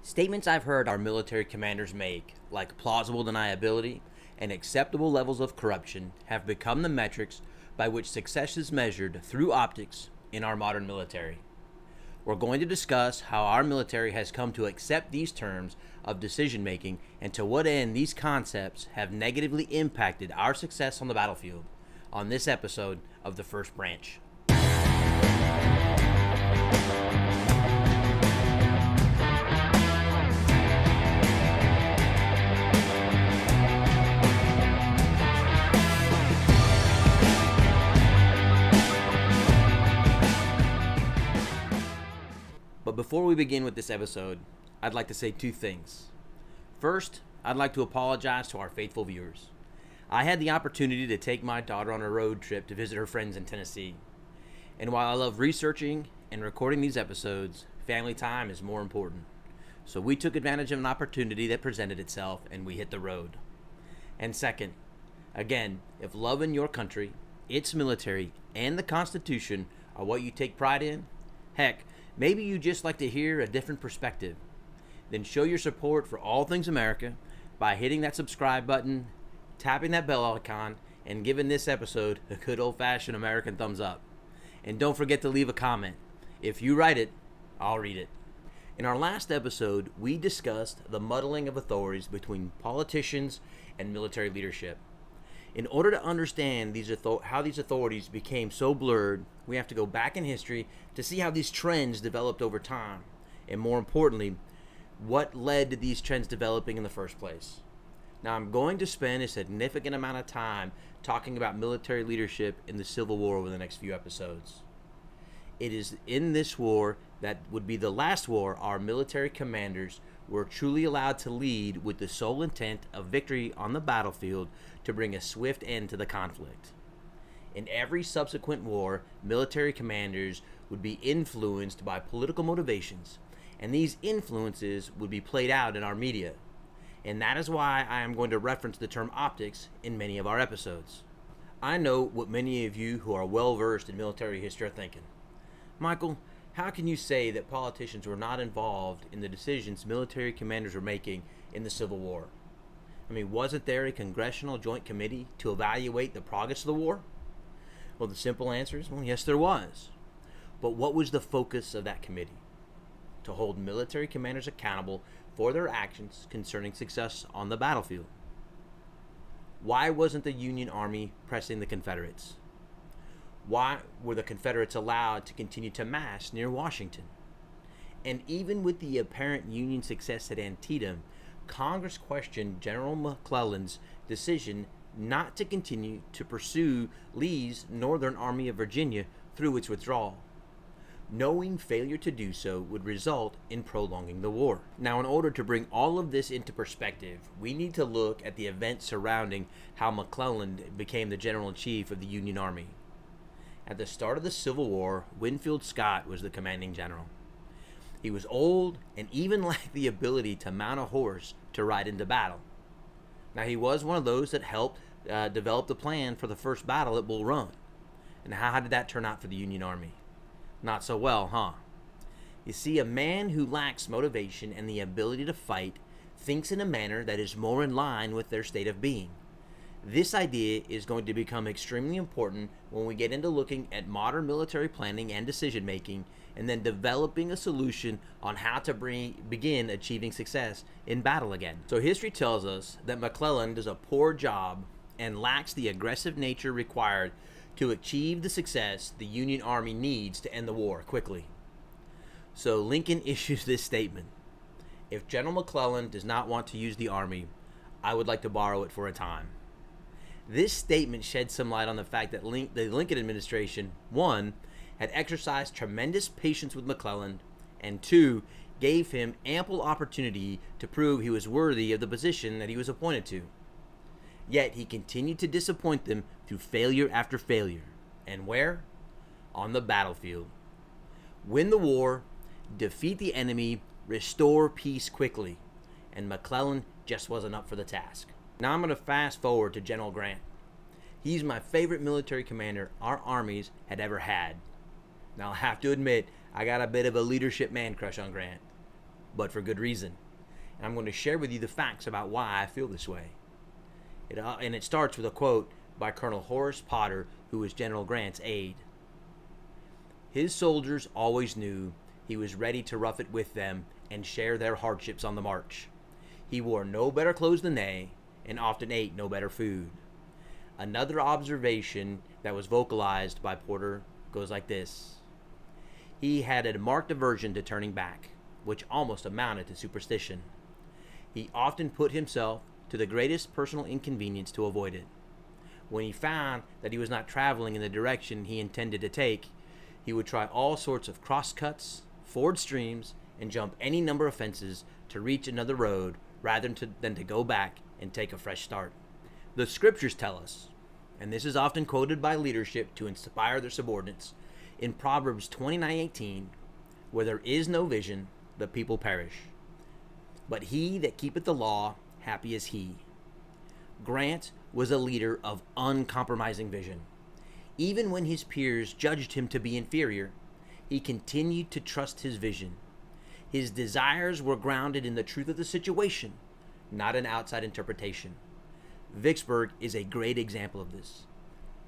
Statements I've heard our military commanders make, like plausible deniability and acceptable levels of corruption, have become the metrics by which success is measured through optics in our modern military. We're going to discuss how our military has come to accept these terms of decision making and to what end these concepts have negatively impacted our success on the battlefield on this episode of the First Branch. But before we begin with this episode, I'd like to say two things. First, I'd like to apologize to our faithful viewers. I had the opportunity to take my daughter on a road trip to visit her friends in Tennessee. And while I love researching and recording these episodes, family time is more important. So we took advantage of an opportunity that presented itself and we hit the road. And second, again, if love in your country, its military, and the Constitution are what you take pride in, heck, maybe you just like to hear a different perspective. Then show your support for all things America by hitting that subscribe button, tapping that bell icon, and giving this episode a good old-fashioned American thumbs up. And don't forget to leave a comment. If you write it, I'll read it. In our last episode, we discussed the muddling of authorities between politicians and military leadership. In order to understand how these authorities became so blurred, we have to go back in history to see how these trends developed over time, and more importantly, what led to these trends developing in the first place. Now, I'm going to spend a significant amount of time talking about military leadership in the Civil War over the next few episodes. It is in this war, that would be the last war, our military commanders were truly allowed to lead with the sole intent of victory on the battlefield to bring a swift end to the conflict. In every subsequent war, military commanders would be influenced by political motivations, and these influences would be played out in our media. And that is why I am going to reference the term optics in many of our episodes. I know what many of you who are well versed in military history are thinking. Michael, how can you say that politicians were not involved in the decisions military commanders were making in the Civil War? I mean, wasn't there a congressional joint committee to evaluate the progress of the war? Well, the simple answer is, well, yes, there was. But what was the focus of that committee? To hold military commanders accountable for their actions concerning success on the battlefield. Why wasn't the Union Army pressing the Confederates? Why were the Confederates allowed to continue to mass near Washington? And even with the apparent Union success at Antietam, Congress questioned General McClellan's decision not to continue to pursue Lee's Northern Army of Virginia through its withdrawal, knowing failure to do so would result in prolonging the war. Now, in order to bring all of this into perspective, we need to look at the events surrounding how McClellan became the General-in-Chief of the Union Army. At the start of the Civil War, Winfield Scott was the commanding general. He was old and even lacked the ability to mount a horse to ride into battle. Now, he was one of those that helped develop the plan for the first battle at Bull Run. And how did that turn out for the Union Army? Not so well, huh? You see, a man who lacks motivation and the ability to fight thinks in a manner that is more in line with their state of being. This idea is going to become extremely important when we get into looking at modern military planning and decision making, and then developing a solution on how to begin achieving success in battle again. So history tells us that McClellan does a poor job and lacks the aggressive nature required to achieve the success the Union Army needs to end the war quickly. So Lincoln issues this statement: if General McClellan does not want to use the Army, I would like to borrow it for a time. This statement sheds some light on the fact that the Lincoln administration, one, had exercised tremendous patience with McClellan, and two, gave him ample opportunity to prove he was worthy of the position that he was appointed to. Yet he continued to disappoint them through failure after failure. And where? On the battlefield. Win the war, defeat the enemy, restore peace quickly. And McClellan just wasn't up for the task. Now I'm going to fast forward to General Grant. He's my favorite military commander our armies had ever had. Now I have to admit, I got a bit of a leadership man crush on Grant. but for good reason. And I'm going to share with you the facts about why I feel this way. And it starts with a quote by Colonel Horace Potter, who was General Grant's aide. His soldiers always knew he was ready to rough it with them and share their hardships on the march. He wore no better clothes than they, and often ate no better food. Another observation that was vocalized by Porter goes like this. He had a marked aversion to turning back, which almost amounted to superstition. He often put himself to the greatest personal inconvenience to avoid it. When he found that he was not traveling in the direction he intended to take, he would try all sorts of cross-cuts, ford streams, and jump any number of fences to reach another road rather than to go back and take a fresh start. The scriptures tell us, and this is often quoted by leadership to inspire their subordinates, in Proverbs 29:18, where there is no vision, the people perish. But he that keepeth the law, happy is he. Grant was a leader of uncompromising vision. Even when his peers judged him to be inferior, he continued to trust his vision. His desires were grounded in the truth of the situation, not an outside interpretation. Vicksburg is a great example of this.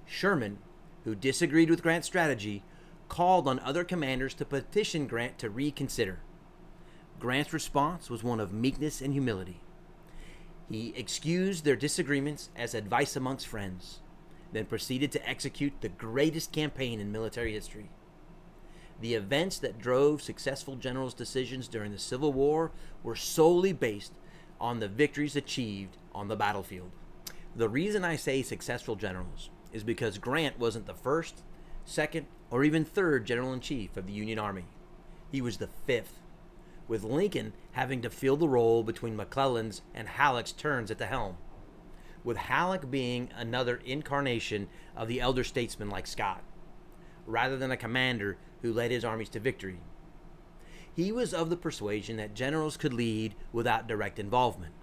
Sherman, who disagreed with Grant's strategy, called on other commanders to petition Grant to reconsider. Grant's response was one of meekness and humility. He excused their disagreements as advice amongst friends, then proceeded to execute the greatest campaign in military history. The events that drove successful generals' decisions during the Civil War were solely based on the victories achieved on the battlefield. The reason I say successful generals is because Grant wasn't the first, second, or even third general-in-chief of the Union Army. He was the fifth, with Lincoln having to fill the role between McClellan's and Halleck's turns at the helm, with Halleck being another incarnation of the elder statesman like Scott, rather than a commander who led his armies to victory. He was of the persuasion that generals could lead without direct involvement.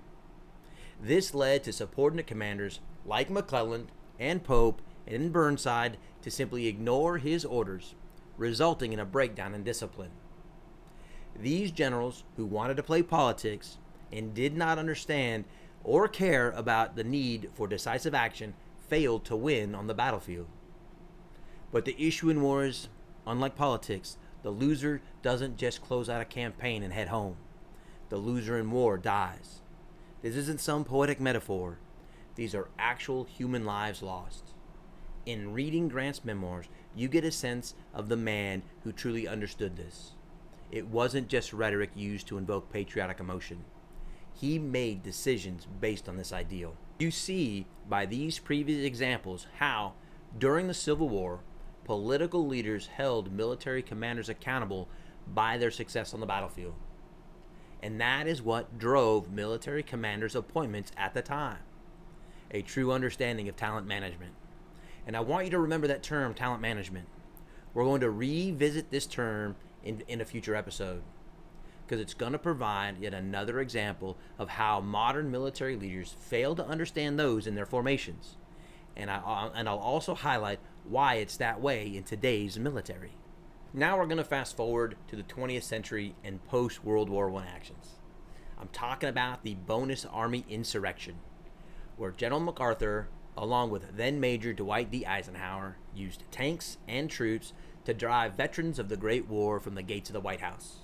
This led to subordinate commanders like McClellan and Pope and Burnside to simply ignore his orders, resulting in a breakdown in discipline. These generals, who wanted to play politics and did not understand or care about the need for decisive action, failed to win on the battlefield. But the issue in war is, unlike politics, the loser doesn't just close out a campaign and head home. The loser in war dies. This isn't some poetic metaphor. These are actual human lives lost. In reading Grant's memoirs, you get a sense of the man who truly understood this. It wasn't just rhetoric used to invoke patriotic emotion. He made decisions based on this ideal. You see by these previous examples how, during the Civil War, political leaders held military commanders accountable by their success on the battlefield. And that is what drove military commanders' appointments at the time. A true understanding of talent management. And I want you to remember that term, talent management. We're going to revisit this term in a future episode, because it's going to provide yet another example of how modern military leaders fail to understand those in their formations. And I'll also highlight why it's that way in today's military. Now we're going to fast forward to the 20th century and post-World War I actions. I'm talking about the Bonus Army insurrection, where General MacArthur, along with then Major Dwight D. Eisenhower, used tanks and troops to drive veterans of the Great War from the gates of the White House.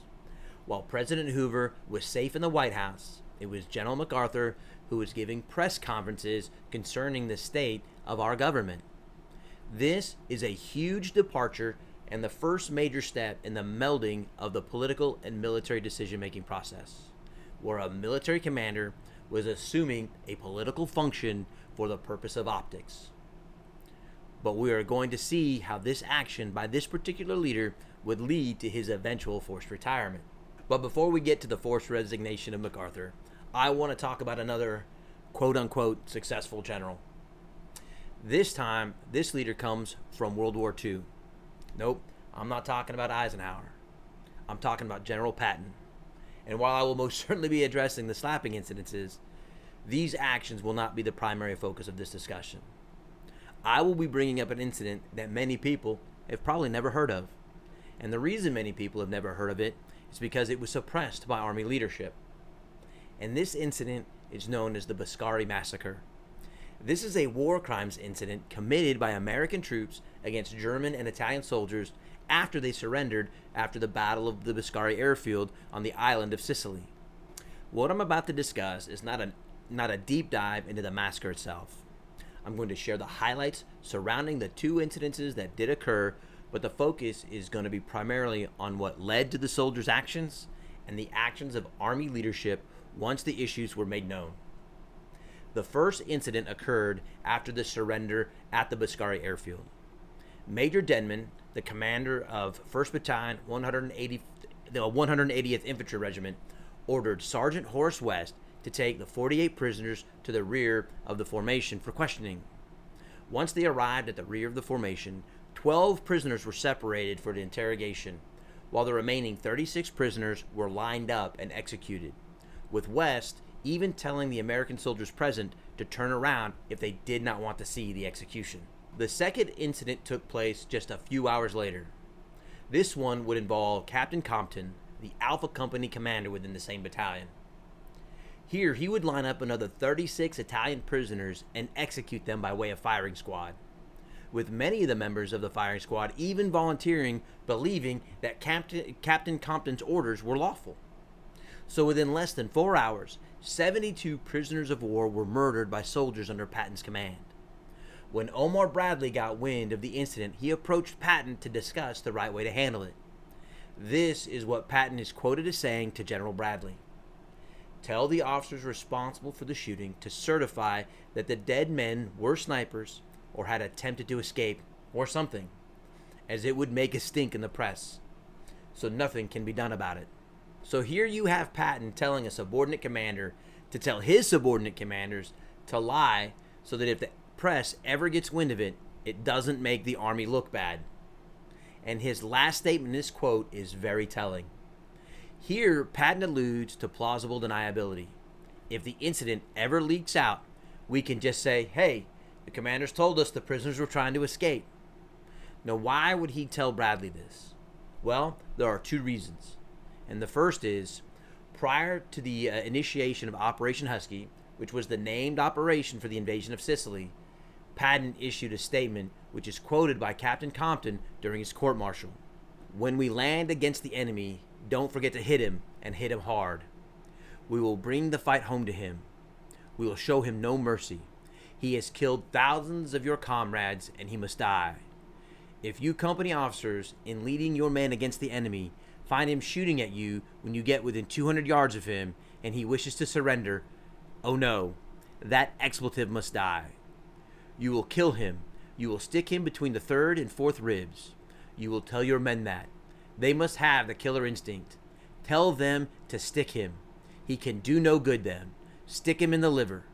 While President Hoover was safe in the White House, it was General MacArthur who was giving press conferences concerning the state of our government. This is a huge departure and the first major step in the melding of the political and military decision-making process, where a military commander was assuming a political function for the purpose of optics. But we are going to see how this action by this particular leader would lead to his eventual forced retirement. But before we get to the forced resignation of MacArthur, I want to talk about another quote-unquote successful general. This time, this leader comes from World War II. Nope, I'm not talking about Eisenhower. I'm talking about General Patton. And while I will most certainly be addressing the slapping incidences, these actions will not be the primary focus of this discussion. I will be bringing up an incident that many people have probably never heard of. And the reason many people have never heard of it is because it was suppressed by Army leadership. And this incident is known as the Boscari Massacre. This is a war crimes incident committed by American troops against German and Italian soldiers after they surrendered after the Battle of the Boscari airfield on the island of Sicily. What I'm about to discuss is not a deep dive into the massacre itself. I'm going to share the highlights surrounding the two incidences that did occur, but the focus is going to be primarily on what led to the soldiers' actions and the actions of Army leadership once the issues were made known. The first incident occurred after the surrender at the Boscari airfield. Major Denman, the commander of 1st Battalion, the 180th Infantry Regiment, ordered Sergeant Horace West to take the 48 prisoners to the rear of the formation for questioning. Once they arrived at the rear of the formation, 12 prisoners were separated for the interrogation, while the remaining 36 prisoners were lined up and executed, with West even telling the American soldiers present to turn around if they did not want to see the execution. The second incident took place just a few hours later. This one would involve Captain Compton, the Alpha Company commander within the same battalion. Here, he would line up another 36 Italian prisoners and execute them by way of firing squad, with many of the members of the firing squad even volunteering, believing that Captain Compton's orders were lawful. So within less than 4 hours, 72 prisoners of war were murdered by soldiers under Patton's command. When Omar Bradley got wind of the incident, he approached Patton to discuss the right way to handle it. This is what Patton is quoted as saying to General Bradley: "Tell the officers responsible for the shooting to certify that the dead men were snipers or had attempted to escape or something, as it would make a stink in the press, so nothing can be done about it." So here you have Patton telling a subordinate commander to tell his subordinate commanders to lie so that if the press ever gets wind of it, it doesn't make the Army look bad. And his last statement in this quote is very telling. Here, Patton alludes to plausible deniability. If the incident ever leaks out, we can just say, hey, the commanders told us the prisoners were trying to escape. Now, why would he tell Bradley this? Well, there are two reasons. And the first is, prior to the initiation of Operation Husky, which was the named operation for the invasion of Sicily, Patton issued a statement which is quoted by Captain Compton during his court-martial. "When we land against the enemy, don't forget to hit him, and hit him hard. We will bring the fight home to him. We will show him no mercy. He has killed thousands of your comrades, and he must die. If you company officers, in leading your men against the enemy, find him shooting at you when you get within 200 yards of him, and he wishes to surrender, oh no, that expletive must die. You will kill him. You will stick him between the third and fourth ribs. You will tell your men that. They must have the killer instinct. Tell them to stick him. He can do no good then. Stick him in the liver."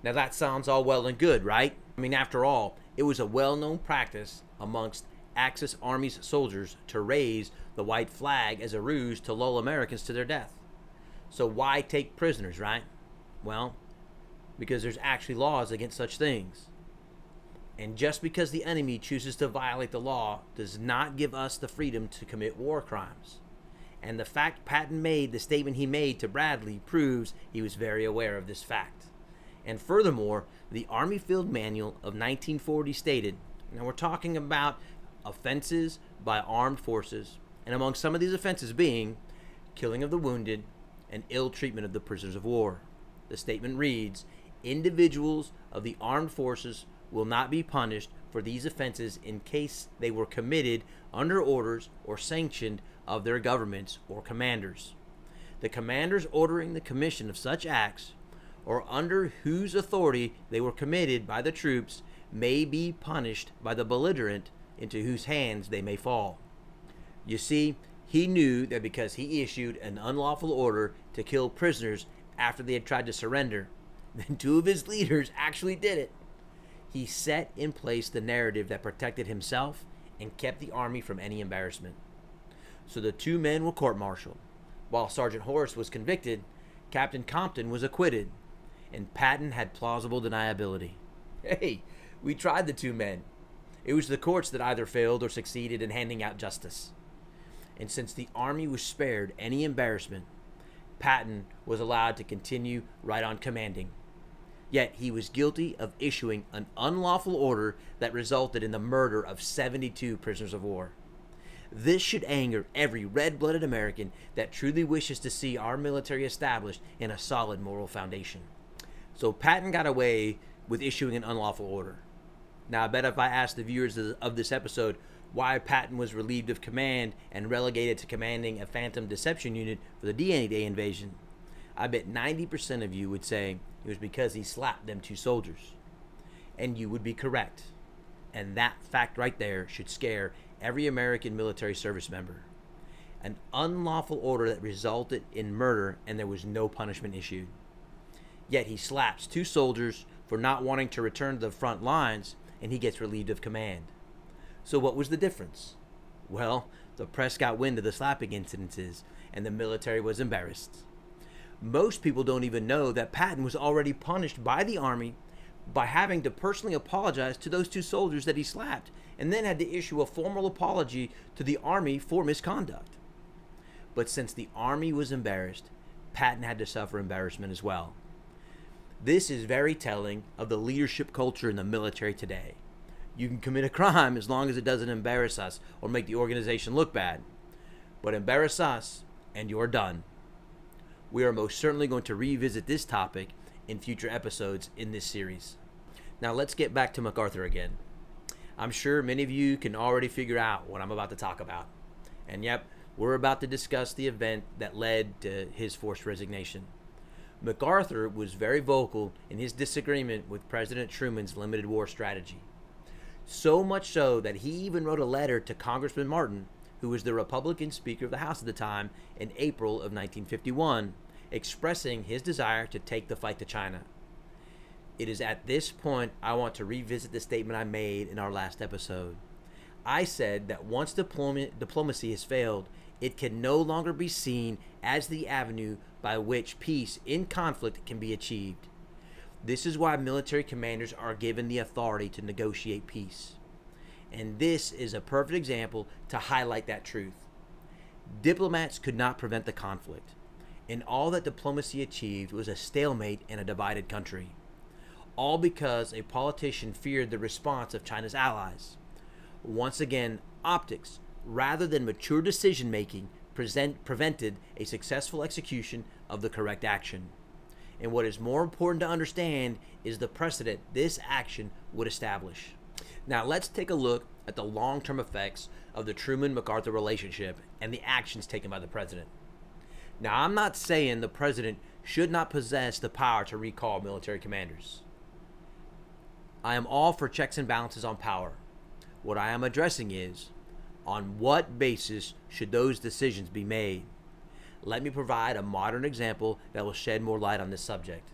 Now that sounds all well and good, right? I mean, after all, it was a well-known practice amongst Axis Army's soldiers to raise the white flag as a ruse to lull Americans to their death. So why take prisoners, right? Well, because there's actually laws against such things. And just because the enemy chooses to violate the law does not give us the freedom to commit war crimes. And the fact Patton made the statement he made to Bradley proves he was very aware of this fact. And furthermore, the Army Field Manual of 1940 stated, now we're talking about offenses by armed forces, and among some of these offenses being killing of the wounded and ill treatment of the prisoners of war. The statement reads, "Individuals of the armed forces will not be punished for these offenses in case they were committed under orders or sanctioned of their governments or commanders. The commanders ordering the commission of such acts, or under whose authority they were committed by the troops, may be punished by the belligerent into whose hands they may fall." You see, he knew that because he issued an unlawful order to kill prisoners after they had tried to surrender, then two of his leaders actually did it. He set in place the narrative that protected himself and kept the Army from any embarrassment. So the two men were court-martialed. While Sergeant Horace was convicted, Captain Compton was acquitted, and Patton had plausible deniability. Hey, we tried the two men. It was the courts that either failed or succeeded in handing out justice. and since the Army was spared any embarrassment, Patton was allowed to continue right on commanding. Yet he was guilty of issuing an unlawful order that resulted in the murder of 72 prisoners of war. This should anger every red-blooded American that truly wishes to see our military established in a solid moral foundation. So Patton got away with issuing an unlawful order. Now I bet if I asked the viewers of this episode why Patton was relieved of command and relegated to commanding a phantom deception unit for the D-Day invasion, I bet 90% of you would say it was because he slapped them 2 soldiers. And you would be correct. And that fact right there should scare every American military service member. An unlawful order that resulted in murder and there was no punishment issued. Yet he slaps 2 soldiers for not wanting to return to the front lines and he gets relieved of command. So what was the difference? Well, the press got wind of the slapping incidences and the military was embarrassed. Most people don't even know that Patton was already punished by the Army by having to personally apologize to those 2 soldiers that he slapped and then had to issue a formal apology to the Army for misconduct. But since the Army was embarrassed, Patton had to suffer embarrassment as well. This is very telling of the leadership culture in the military today. You can commit a crime as long as it doesn't embarrass us or make the organization look bad. But embarrass us and you're done. We are most certainly going to revisit this topic in future episodes in this series. Now let's get back to MacArthur again. I'm sure many of you can already figure out what I'm about to talk about. And yep, we're about to discuss the event that led to his forced resignation. MacArthur was very vocal in his disagreement with President Truman's limited war strategy. So much so that he even wrote a letter to Congressman Martin, who was the Republican Speaker of the House at the time, in April of 1951, expressing his desire to take the fight to China. It is at this point I want to revisit the statement I made in our last episode. I said that once diplomacy has failed, it can no longer be seen as the avenue by which peace in conflict can be achieved. This is why military commanders are given the authority to negotiate peace. And this is a perfect example to highlight that truth. Diplomats could not prevent the conflict, and all that diplomacy achieved was a stalemate in a divided country. All because a politician feared the response of China's allies. Once again, optics, rather than mature decision-making, prevented a successful execution of the correct action. And what is more important to understand is the precedent this action would establish. Now let's take a look at the long-term effects of the Truman-MacArthur relationship and the actions taken by the president. Now I'm not saying the president should not possess the power to recall military commanders. I am all for checks and balances on power. What I am addressing is, on what basis should those decisions be made? Let me provide a modern example that will shed more light on this subject.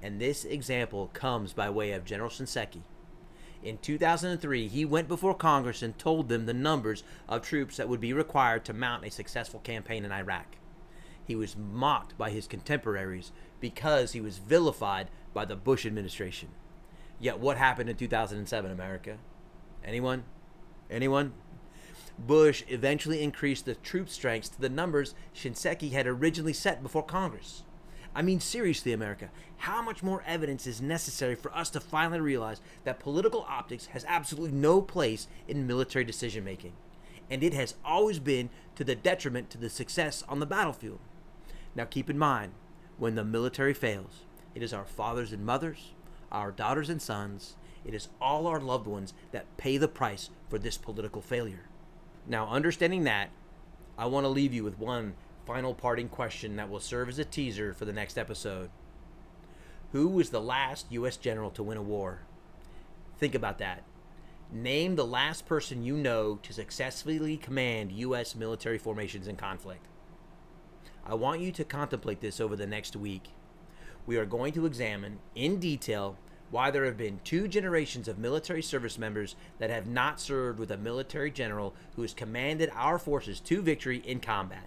And this example comes by way of General Shinseki. In 2003, he went before Congress and told them the numbers of troops that would be required to mount a successful campaign in Iraq. He was mocked by his contemporaries because he was vilified by the Bush administration. Yet what happened in 2007, America? Anyone? Bush eventually increased the troop strengths to the numbers Shinseki had originally set before Congress. I mean, seriously, America, how much more evidence is necessary for us to finally realize that political optics has absolutely no place in military decision-making, and it has always been to the detriment to the success on the battlefield. Now keep in mind, when the military fails, it is our fathers and mothers, our daughters and sons, it is all our loved ones that pay the price for this political failure. Now, understanding that, I want to leave you with one final parting question that will serve as a teaser for the next episode. Who was the last U.S. general to win a war? Think about that. Name the last person you know to successfully command U.S. military formations in conflict. I want you to contemplate this over the next week. We are going to examine in detail why there have been 2 generations of military service members that have not served with a military general who has commanded our forces to victory in combat.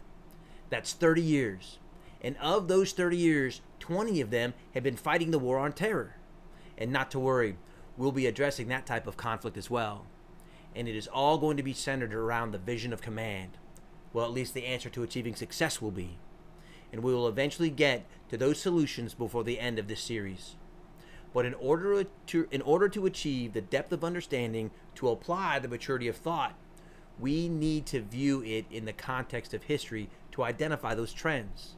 That's 30 years. And of those 30 years, 20 of them have been fighting the war on terror. And not to worry, we'll be addressing that type of conflict as well. And it is all going to be centered around the vision of command. well, at least the answer to achieving success will be. And we will eventually get to those solutions before the end of this series. But in order to achieve the depth of understanding, to apply the maturity of thought, we need to view it in the context of history to identify those trends.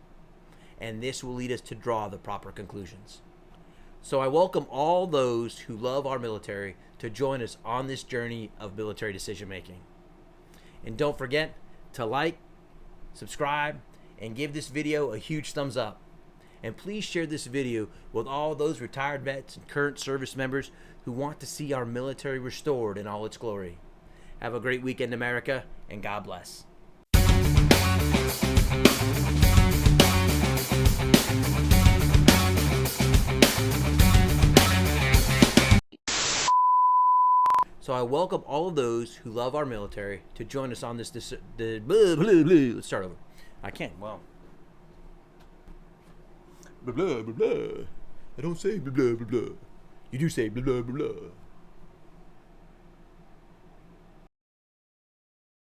And this will lead us to draw the proper conclusions. So I welcome all those who love our military to join us on this journey of military decision making. And don't forget to like, subscribe, and give this video a huge thumbs up. And please share this video with all those retired vets and current service members who want to see our military restored in all its glory. Have a great weekend, America, and God bless. So I welcome all of those who love our military to join us on this let's start over. I can't. Well. Blah, blah, blah, blah. I don't say blah, blah, blah, blah. You do say blah, blah, blah, blah.